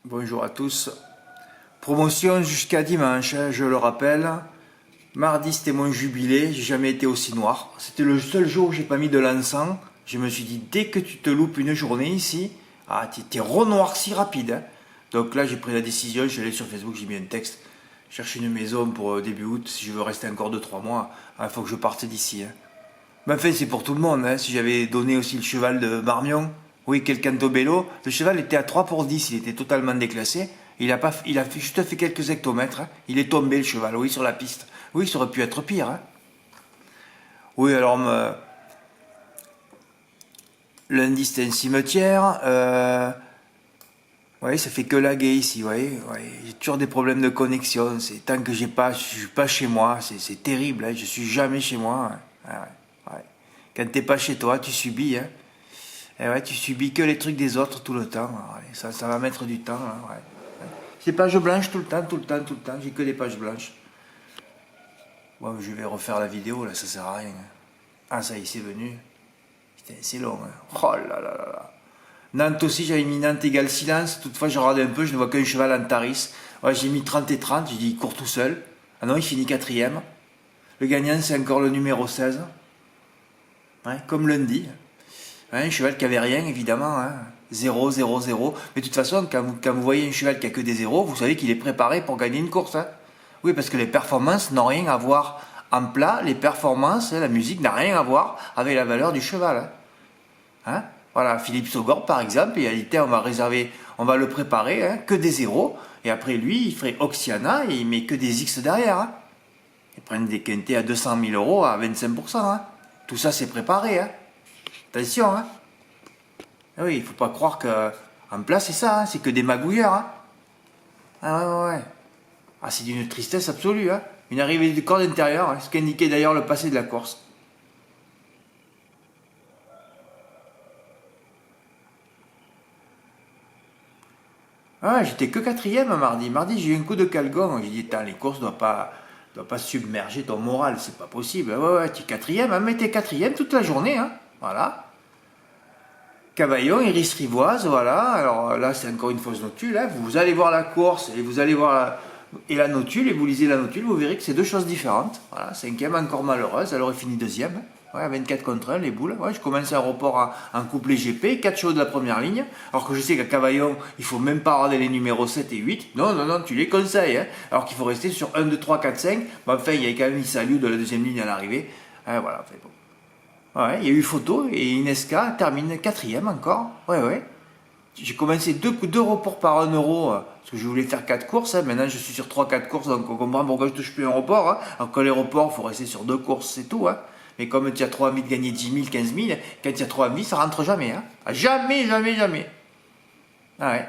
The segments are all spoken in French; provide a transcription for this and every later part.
Bonjour à tous. Promotion jusqu'à dimanche, hein, je le rappelle. Mardi c'était mon jubilé, j'ai jamais été aussi noir. C'était le seul jour où j'ai pas mis de l'encens. Je me suis dit, dès que tu te loupes une journée ici, t'es renoirci rapide, hein. Donc là j'ai pris la décision, je suis allé sur Facebook, j'ai mis un texte. Je cherche une maison pour début août, si je veux rester encore 2-3 mois, il faut que je parte d'ici, hein. Mais enfin, c'est pour tout le monde, hein. Si j'avais donné aussi le cheval de Marmion, oui, quel cantobello, le cheval était à 3 pour 10, il était totalement déclassé. Il a juste fait quelques hectomètres, hein. Il est tombé le cheval, oui, sur la piste. Oui, ça aurait pu être pire, hein. Oui, alors, lundi c'était un cimetière. Oui, ça fait que laguer ici, oui. J'ai toujours des problèmes de connexion. C'est tant que je suis pas chez moi, c'est terrible, hein. Je suis jamais chez moi, hein. Ouais. Quand t'es pas chez toi, tu subis, hein. Et ouais, tu subis que les trucs des autres tout le temps. Ouais, ça va mettre du temps, hein, ouais. C'est pages blanches tout le temps, tout le temps, tout le temps. J'ai que des pages blanches. Bon, je vais refaire la vidéo, là, ça sert à rien. Ah, ça y est, c'est venu. Putain, c'est long, hein. Oh là là là là. Nantes aussi, j'avais mis Nantes égale silence. Toutefois, j'ai regardé un peu, je ne vois qu'un cheval en Taris. Ouais, j'ai mis 30 et 30, j'ai dit, il court tout seul. Ah non, il finit quatrième. Le gagnant, c'est encore le numéro 16. Ouais, comme lundi. Ouais, un cheval qui avait rien, évidemment, hein. 0, 0, 0. Mais de toute façon, quand vous voyez un cheval qui a que des zéros, vous savez qu'il est préparé pour gagner une course, hein. Oui, parce que les performances n'ont rien à voir en plat. Les performances, la musique n'a rien à voir avec la valeur du cheval, hein. Hein. Voilà, Philippe Sogor, par exemple, il a dit, on va le préparer, hein, que des zéros. Et après, lui, il ferait Oxiana et il met que des X derrière, hein. Ils prennent des quintés à 200 000 euros à 25%, hein. Tout ça, c'est préparé, hein. Attention, hein. Ah oui, il faut pas croire que en place c'est ça, hein, c'est que des magouilleurs, hein. Ah ouais. Ah, c'est d'une tristesse absolue, hein. Une arrivée de corde intérieure, hein, ce qu'indiquait d'ailleurs le passé de la course. Ah, j'étais que quatrième mardi. Mardi, j'ai eu un coup de calgon. J'ai dit, les courses doivent pas submerger ton moral, c'est pas possible. Ouais, tu es quatrième, hein, mais t'es quatrième toute la journée, hein. Voilà. Cavaillon, Iris Rivoise, voilà. Alors là, c'est encore une fausse notule, hein. Vous allez voir la course et vous allez voir la notule et vous lisez la notule, vous verrez que c'est deux choses différentes. Voilà, cinquième, encore malheureuse, elle aurait fini deuxième. Ouais, 24 contre 1, les boules. Ouais, je commence un report en couplet GP, 4 chevaux de la première ligne. Alors que je sais qu'à Cavaillon, il faut même pas regarder les numéros 7 et 8. Non, tu les conseilles, hein. Alors qu'il faut rester sur 1, 2, 3, 4, 5. Bon, enfin, il y a quand même Isaliou de la deuxième ligne à l'arrivée. Voilà, enfin, bon. Ouais, il y a eu photo et Inesca termine quatrième encore. Ouais. J'ai commencé deux reports par 1 euro parce que je voulais faire 4 courses, hein. Maintenant je suis sur 3-4 courses, donc on comprend pourquoi je touche plus un report, hein. Alors que les reports, il faut rester sur 2 courses, c'est tout, hein. Mais comme tu as trop envie de gagner 10 000, 15 000, quand tu as trop envie, ça rentre jamais, hein. Jamais, jamais, jamais. Ah ouais.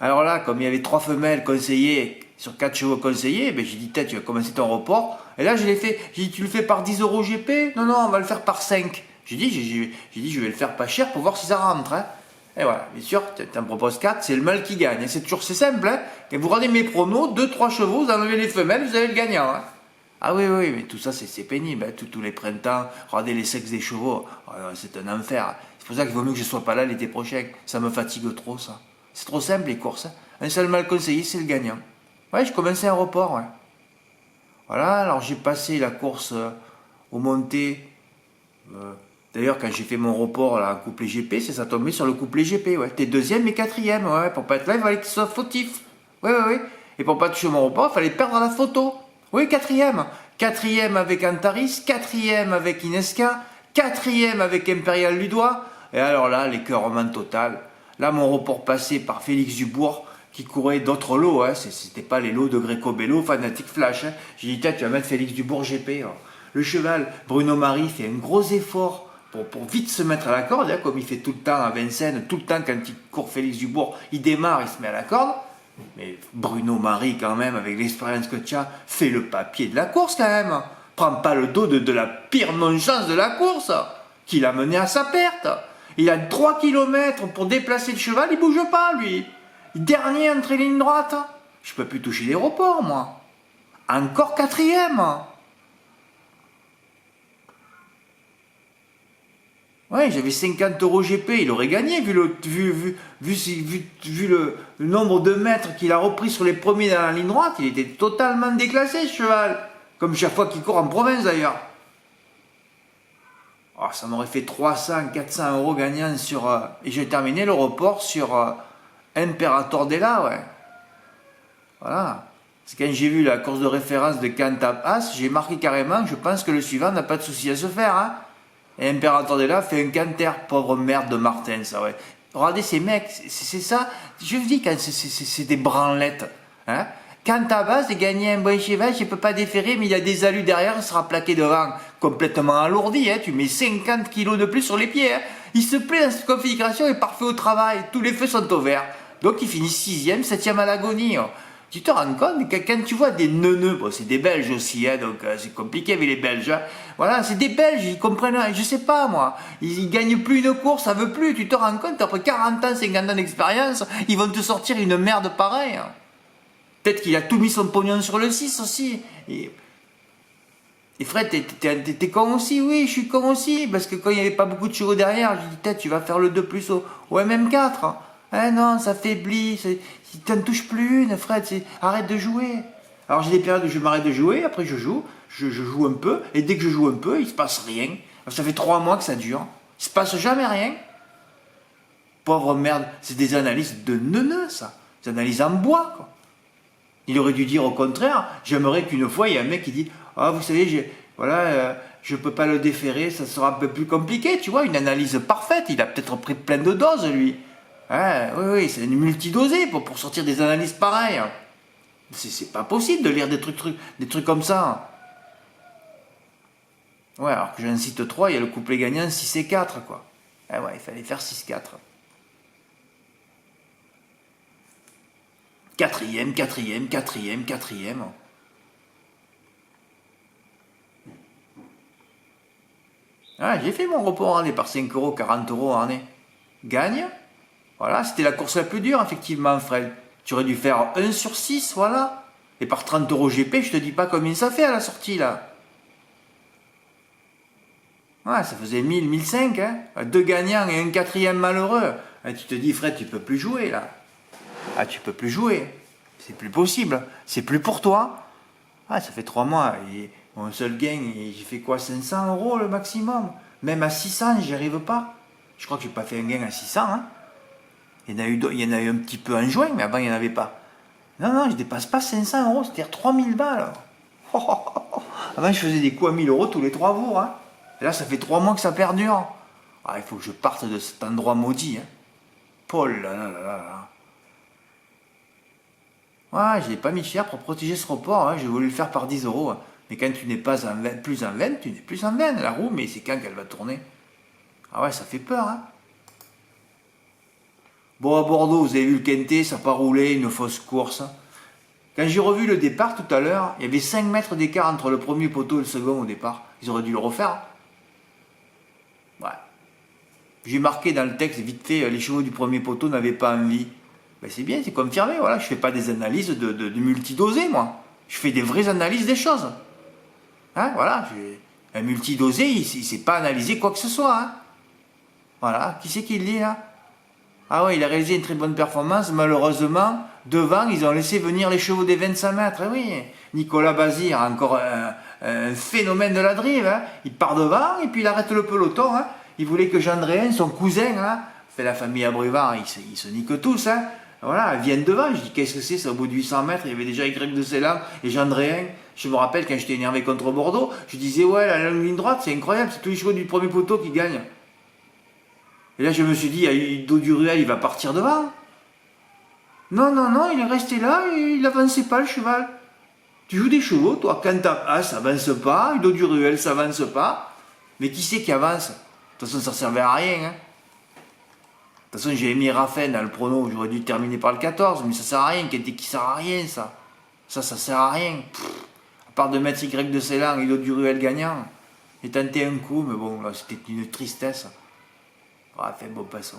Alors là, comme il y avait 3 femelles conseillées sur 4 chevaux conseillés, ben j'ai dit, tu vas commencer ton report. Et là, je l'ai fait. J'ai dit, tu le fais par 10 euros GP? Non, on va le faire par 5. J'ai dit, je vais le faire pas cher pour voir si ça rentre, hein. Et voilà, bien sûr, tu en proposes 4, c'est le mâle qui gagne. C'est simple, hein. Quand vous regardez mes pronos, 2-3 chevaux, vous enlevez les femelles, vous avez le gagnant, hein. Ah oui, mais tout ça, c'est pénible, hein. Tous les printemps, regardez les sexes des chevaux, c'est un enfer. C'est pour ça qu'il vaut mieux que je sois pas là l'été prochain. Ça me fatigue trop, ça. C'est trop simple, les courses, hein. Un seul mal conseillé, c'est le gagnant. Ouais, je commençais un report, ouais. Voilà, alors j'ai passé la course au monté. D'ailleurs, quand j'ai fait mon report là, en couplet GP, c'est ça tombé sur le couplet GP, ouais. T'es deuxième et quatrième, ouais. Pour pas être là, il fallait qu'il soit fautif. Ouais. Et pour pas toucher mon report, il fallait perdre la photo. Oui, quatrième. Quatrième avec Antaris, quatrième avec Inesca, quatrième avec Impérial Ludois. Et alors là, l'écœurement total. Là, mon report passé par Félix Dubourg, qui courait d'autres lots, hein. C'était pas les lots de Greco Bello, Fanatic Flash, hein. J'ai dit, tu vas mettre Félix Dubourg GP, hein. Le cheval, Bruno Marie, fait un gros effort pour vite se mettre à la corde, hein, comme il fait tout le temps à Vincennes, tout le temps quand il court Félix Dubourg, il démarre, il se met à la corde. Mais Bruno Marie, quand même, avec l'expérience que tu as, fait le papier de la course, quand même. Prends pas le dos de la pire non-chance de la course, qui l'a mené à sa perte. Il a 3 kilomètres pour déplacer le cheval, il bouge pas, lui. Dernier entre les lignes droites. Je peux plus toucher les reports, moi. Encore quatrième. Ouais, j'avais 50 euros GP, il aurait gagné vu le nombre de mètres qu'il a repris sur les premiers dans la ligne droite, il était totalement déclassé ce cheval. Comme chaque fois qu'il court en province d'ailleurs. Oh, ça m'aurait fait 300, 400 euros gagnant sur... et j'ai terminé le report sur Imperator Della, ouais. Voilà. C'est quand j'ai vu la course de référence de Cantab As, j'ai marqué carrément, je pense que le suivant n'a pas de souci à se faire, hein. Et Imperator Della fait un canter, pauvre merde de Martin, ça, ouais. Regardez ces mecs, c'est ça, je vous dis quand c'est des branlettes, hein. Cantab As, il gagné un bon cheval, je peux pas déférer, mais il a des alus derrière, il sera plaqué devant, complètement alourdi, hein. Tu mets 50 kilos de plus sur les pieds, hein. Il se plaît dans cette configuration, il est parfait au travail, tous les feux sont au vert. Donc il finit 6e, 7e à l'agonie, hein. Tu te rends compte que quand tu vois des neuneux, bon c'est des Belges aussi, hein, donc c'est compliqué avec les Belges, hein. Voilà, c'est des Belges, ils comprennent, je sais pas moi, ils gagnent plus une course, ça veut plus, tu te rends compte, après 40 ans, 50 ans d'expérience, ils vont te sortir une merde pareille, hein. Peut-être qu'il a tout mis son pognon sur le 6 aussi, et Fred, t'es con aussi? Oui, je suis con aussi, parce que quand il n'y avait pas beaucoup de chevaux derrière, je dis, peut-être tu vas faire le 2 plus au MM4, hein. Eh non, ça faiblit, tu n'en touches plus une, Fred, arrête de jouer. Alors j'ai des périodes où je m'arrête de jouer, après je joue un peu, et dès que je joue un peu, il se passe rien. Ça fait 3 mois que ça dure, il se passe jamais rien. Pauvre merde, c'est des analyses de neuneux, ça. Des analyses en bois, quoi. Il aurait dû dire au contraire, j'aimerais qu'une fois, il y a un mec qui dit, ah, vous savez, je peux pas le déférer, ça sera un peu plus compliqué, tu vois, une analyse parfaite, il a peut-être pris plein de doses, lui. Hein, oui, c'est une multidosée pour sortir des analyses pareilles. C'est pas possible de lire des trucs comme ça. Ouais, alors que j'en cite 3, il y a le couplet gagnant 6 et 4, quoi. Eh ouais, il fallait faire 6-4. Quatrième. Ah, j'ai fait mon report en année par 5 euros, 40 euros en année. Gagne. Voilà, c'était la course la plus dure, effectivement, Fred. Tu aurais dû faire 1 sur 6, voilà. Et par 30 euros GP, je te dis pas combien ça fait à la sortie, là. Ouais, ça faisait 1000, 1005, hein. 2 gagnants et un quatrième malheureux. Et tu te dis, Fred, tu peux plus jouer, là. Ah, tu peux plus jouer. C'est plus possible. C'est plus pour toi. Ah, ça fait 3 mois. Et mon seul gain, j'ai fait quoi, 500 euros le maximum. Même à 600, j'y arrive pas. Je crois que j'ai pas fait un gain à 600, hein. Il y en a eu un petit peu en juin, mais avant, il n'y en avait pas. Non, je dépasse pas 500 euros, c'est-à-dire 3000 balles. Avant, je faisais des coups à 1000 euros tous les 3 jours, hein. Et là, ça fait 3 mois que ça perdure. Ah, il faut que je parte de cet endroit maudit, hein. Paul, là, là, là, là. Ouais, je l'ai pas mis cher pour protéger ce report, hein. J'ai voulu le faire par 10 euros. Hein. Mais quand tu n'es pas plus en veine, tu n'es plus en veine. La roue, mais c'est quand qu'elle va tourner? Ah ouais, ça fait peur, hein. Bon, à Bordeaux, vous avez vu le quintet, ça n'a pas roulé, une fausse course. Quand j'ai revu le départ tout à l'heure, il y avait 5 mètres d'écart entre le premier poteau et le second au départ. Ils auraient dû le refaire. Ouais. J'ai marqué dans le texte, vite fait, les chevaux du premier poteau n'avaient pas envie. Ben c'est bien, c'est confirmé, voilà. Je ne fais pas des analyses de multidosé, moi. Je fais des vraies analyses des choses. Hein, voilà. Un multidosé, il ne sait pas analyser quoi que ce soit. Hein. Voilà. Qui c'est qui le dit, là? Ah ouais, il a réalisé une très bonne performance. Malheureusement, devant, ils ont laissé venir les chevaux des 25 mètres. Oui, Nicolas Bazir, encore un phénomène de la drive. Hein. Il part devant et puis il arrête le peloton. Hein. Il voulait que Jean Dréhen, son cousin, hein, fait la famille Abrivard, ils se niquent tous. Hein. Voilà, ils viennent devant. Je dis, qu'est-ce que c'est? Au bout de 800 mètres, il y avait déjà Y de Ceylan et Jean Dréhen. Je me rappelle quand j'étais énervé contre Bordeaux, je disais, ouais, la ligne droite, c'est incroyable, c'est tous les chevaux du premier poteau qui gagnent. Et là, je me suis dit, Ido Duruel, il va partir devant. Non, il est resté là, il n'avançait pas, le cheval. Tu joues des chevaux, toi, quand ça avance pas, Ido Duruel, ça avance pas. Mais qui c'est qui avance? De toute façon, ça servait à rien. Hein. De toute façon, j'ai mis Raphaël dans le prono, j'aurais dû terminer par le 14, mais ça sert à rien, qui sert à rien, ça. Ça sert à rien. À part de mettre Y de Ceylan, Ido Duruel gagnant. J'ai tenté un coup, mais bon, là, c'était une tristesse. Ah, fait bon passant.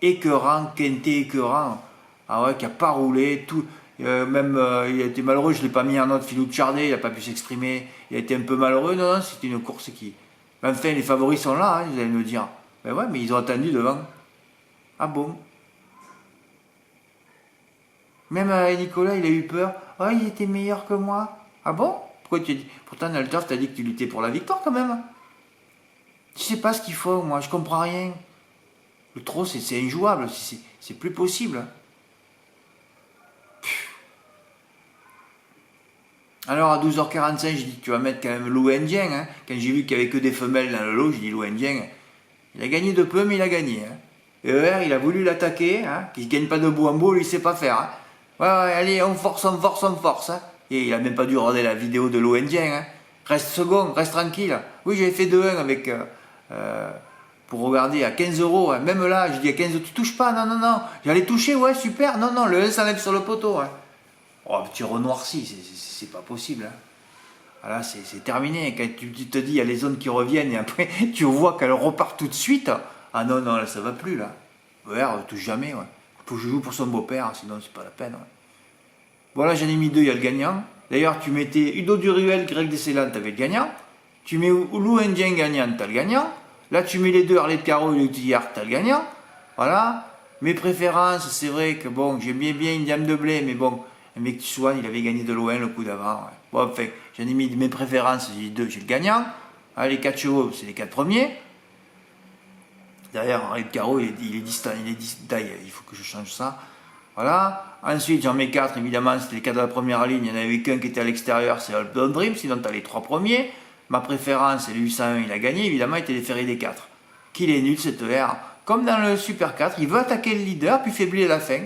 Écœurant, quintet écœurant. Ah ouais, qui a pas roulé. Tout, il a été malheureux, je ne l'ai pas mis en note. Philippe Chardet, il n'a pas pu s'exprimer. Il a été un peu malheureux. Non, c'était une course Enfin, les favoris sont là, hein, vous allez me dire. Ben ouais, mais ils ont attendu devant. Ah bon? Même Nicolas, il a eu peur. Oh, il était meilleur que moi. Ah bon? Pourquoi tu dis? Pourtant, dans le turf, t'as dit que tu luttais pour la victoire quand même. Je sais pas ce qu'il faut, moi, je comprends rien. Le trot, c'est injouable, c'est plus possible. Alors à 12h45, j'ai dit tu vas mettre quand même Lou Indien. Hein. Quand j'ai vu qu'il n'y avait que des femelles dans le lot, j'ai dit Lou Indien, il a gagné de peu, mais il a gagné. Hein. Et ER, il a voulu l'attaquer, hein, qu'il ne gagne pas de bout en bout, lui, il ne sait pas faire. Hein. Ouais, ouais, allez, on force, on force, on force. Hein. Et il a même pas dû regarder la vidéo de Lou Indien. Hein. Reste second, reste tranquille. Oui, j'avais fait 2-1 avec. Pour regarder à 15 euros. Hein. Même là, je dis à 15 euros, tu touches pas, non, non, non. J'allais toucher, ouais, super. Non, non, le 1 s'enlève sur le poteau. Hein. Oh, petit renoirci, c'est pas possible. Hein. Voilà, c'est terminé. Quand tu te dis, il y a les zones qui reviennent et après, tu vois qu'elles repartent tout de suite. Ah non, non, là, ça va plus, là. Vert, touche jamais, ouais. Faut que je joue pour son beau-père, sinon c'est pas la peine. Ouais. Voilà, j'en ai mis deux, il y a le gagnant. D'ailleurs, tu mettais Udo Duruel, Greg Descellants, t'avais le gagnant. Tu mets Lou Indien gagnant, t'as le gagnant. Là, tu mets les deux, Arlette Caro et Lutillard, t'as le gagnant. Voilà. Mes préférences, c'est vrai que bon, j'aime bien une Diam de Blé, mais bon, un mec Swan, il avait gagné de loin le coup d'avant. Ouais. Bon, enfin, j'en ai mis mes préférences, j'ai deux, j'ai le gagnant. Ah, les 4 chevaux, c'est les 4 premiers. Derrière, Arlette Caro, il est distant, il faut que je change ça. Voilà. Ensuite, j'en mets 4, évidemment, c'était les 4 de la première ligne. Il n'y en avait qu'un qui était à l'extérieur, c'est Alpine Dream, sinon tu as les 3 premiers. Ma préférence, c'est le 801, il a gagné, évidemment, il était déféré des 4. Qu'il est nul, cette R. Comme dans le Super 4, il veut attaquer le leader, puis faiblir à la fin.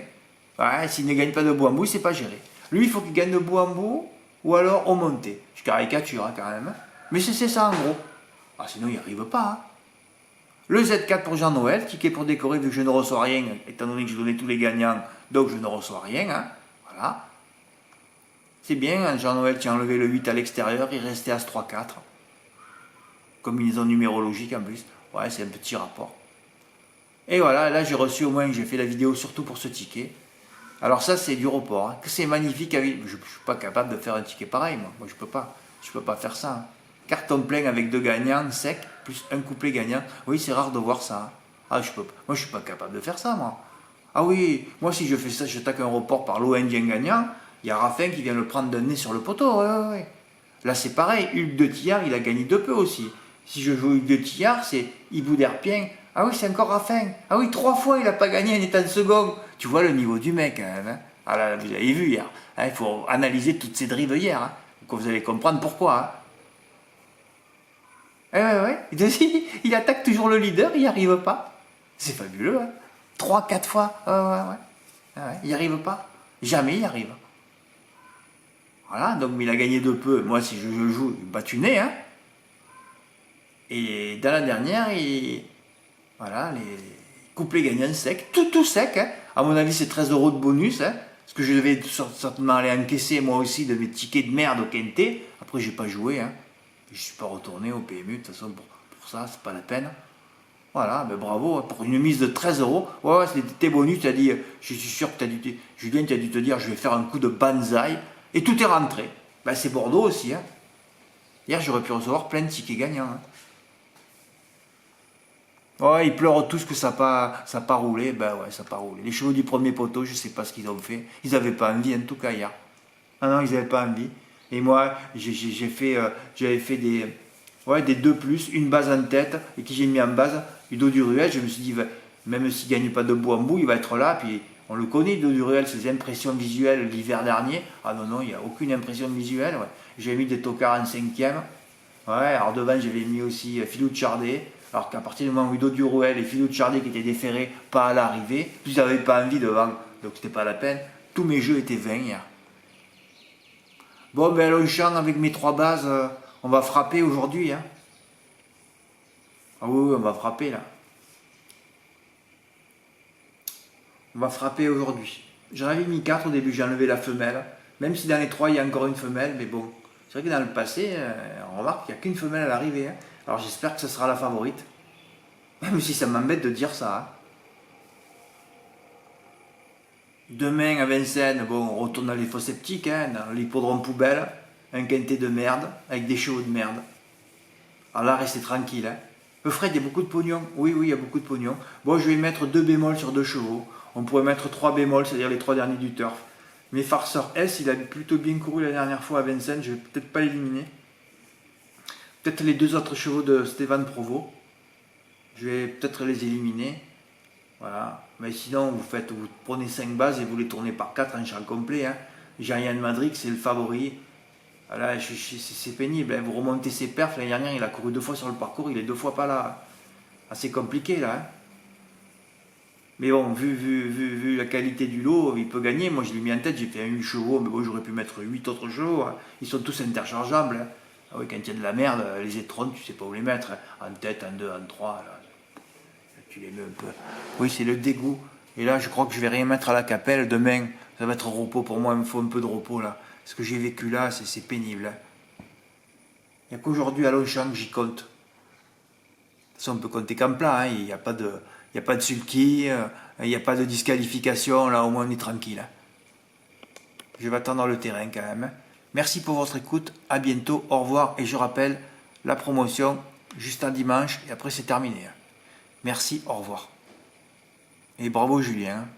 Ouais, s'il ne gagne pas de bout en bout, c'est pas géré. Lui, il faut qu'il gagne de bout en bout, ou alors au monté. Je caricature, hein, quand même. Hein. Mais c'est ça, en gros. Ah, sinon, il n'y arrive pas. Hein. Le Z4 pour Jean-Noël, ticket pour décorer, vu que je ne reçois rien, étant donné que je donnais tous les gagnants, donc je ne reçois rien. Hein. Voilà. C'est bien, hein, Jean-Noël, tu as enlevé le 8 à l'extérieur, il restait As 3-4. Combinaison numérologique en plus. Ouais, c'est un petit rapport. Et voilà, là j'ai reçu au moins, j'ai fait la vidéo surtout pour ce ticket. Alors ça c'est du report, hein. C'est magnifique. Je ne suis pas capable de faire un ticket pareil, moi je peux pas. Je peux pas faire ça. Hein. Carton plein avec 2 gagnants secs, plus un couplet gagnant. Oui, c'est rare de voir ça. Hein. Ah, moi je suis pas capable de faire ça, moi. Ah oui, moi si je fais ça, j'attaque un report par l'eau indien gagnant, il y a Raffin qui vient le prendre d'un nez sur le poteau. Ouais. Là c'est pareil, Hugues de Tillard, il a gagné de peu aussi. Si je joue Hugues de Tillard, c'est Hibou d'Herpien. Ah oui, c'est encore Raffin. Ah oui, 3 fois il n'a pas gagné en étant second. Tu vois le niveau du mec quand même. Hein. Ah là, vous avez vu hier. Hein, il faut analyser toutes ces drives hier. Hein, vous allez comprendre pourquoi. Hein. Ouais. Il attaque toujours le leader, il n'y arrive pas. C'est fabuleux. Hein. 3-4 fois. Ouais. Il n'y arrive pas. Jamais il y arrive. Voilà, donc il a gagné de peu. Moi, si je joue, battu nez. Hein. Et dans la dernière, voilà, les couplets gagnants secs, tout sec. Hein. À mon avis, c'est 13 euros de bonus. Hein. Parce que je devais certainement aller encaisser moi aussi de mes tickets de merde au Quintet. Après, j'ai pas joué. Hein. Je suis pas retourné au PMU. De toute façon, pour ça, c'est pas la peine. Voilà, mais bravo, pour une mise de 13 euros. Ouais, c'était tes bonus. Tu as dit, je suis sûr que Julien, tu as dû te dire, je vais faire un coup de banzai. Et tout est rentré. Ben, c'est Bordeaux aussi. Hein. Hier, j'aurais pu recevoir plein de tickets gagnants. Hein. Ouais, ils pleurent tous que ça n'a pas roulé. Ben ouais, ça n'a pas roulé. Les chevaux du premier poteau, je ne sais pas ce qu'ils ont fait. Ils n'avaient pas envie, en tout cas, hier. Ah non, ils n'avaient pas envie. Et moi, j'avais fait des 2 plus, une base en tête, et qui j'ai mis en base, Udo Duruel. Je me suis dit, même s'il ne gagne pas de bout en bout, il va être là. Puis on le connaît, Udo Duruel, ses impressions visuelles l'hiver dernier. Ah non, il n'y a aucune impression visuelle. Ouais. J'ai mis des tocards en 5e. Ouais, alors devant, j'avais mis aussi Philou de Chardet. Alors qu'à partir du moment où Udo Duruel et Philou de Chardet qui étaient déférés, pas à l'arrivée, ils n'avaient pas envie devant, donc c'était pas la peine. Tous mes jeux étaient vains hier. Bon, ben Longchamp, avec mes 3 bases, on va frapper aujourd'hui. Hein. Ah oui, on va frapper là. On va frapper aujourd'hui. J'en avais mis 4 au début, j'ai enlevé la femelle. Même si dans les 3, il y a encore une femelle, mais bon. C'est vrai que dans le passé, on remarque qu'il n'y a qu'une femelle à l'arrivée. Hein. Alors j'espère que ce sera la favorite. Même si ça m'embête de dire ça. Hein. Demain à Vincennes, bon, on retourne dans les faux sceptiques, hein, dans l'hippodrome poubelle. Un quintet de merde, avec des chevaux de merde. Alors là, restez tranquille. Hein. Fred, il y a beaucoup de pognon. Oui, oui, il y a beaucoup de pognon. Bon, je vais mettre 2 bémols sur 2 chevaux. On pourrait mettre 3 bémols, c'est-à-dire les 3 derniers du turf. Mais Farceur S, il a plutôt bien couru la dernière fois à Vincennes. Je vais peut-être pas l'éliminer. Peut-être les 2 autres chevaux de Stéphane Provost. Je vais peut-être les éliminer. Voilà. Mais sinon, vous prenez 5 bases et vous les tournez par 4 en champ complet. Hein. Jean-Yann Madric, c'est le favori. Voilà, c'est pénible. Hein. Vous remontez ses perfs. L'année dernière, il a couru 2 fois sur le parcours. Il est 2 fois pas là. Assez compliqué là. Hein. Mais bon, vu la qualité du lot, il peut gagner. Moi, je l'ai mis en tête. J'ai fait un 8 chevaux. Mais bon, j'aurais pu mettre 8 autres chevaux. Hein. Ils sont tous interchangeables. Hein. Ah oui, quand il y a de la merde, les étrons, tu sais pas où les mettre. Hein. En tête, en 2, en 3. Là. Tu les mets un peu. Oui, c'est le dégoût. Et là, je crois que je vais rien mettre à la Capelle. Demain, ça va être repos pour moi. Il me faut un peu de repos là. Ce que j'ai vécu là, c'est pénible. Hein. Il n'y a qu'aujourd'hui à Longchamp que j'y compte. De toute façon, on peut compter qu'en plat. Hein. Il n'y a pas de sulky, il n'y a pas de disqualification. Là, au moins, on est tranquille. Hein. Je vais attendre le terrain quand même. Hein. Merci pour votre écoute. À bientôt. Au revoir. Et je rappelle, la promotion, juste un dimanche. Et après, c'est terminé. Hein. Merci. Au revoir. Et bravo, Julien. Hein.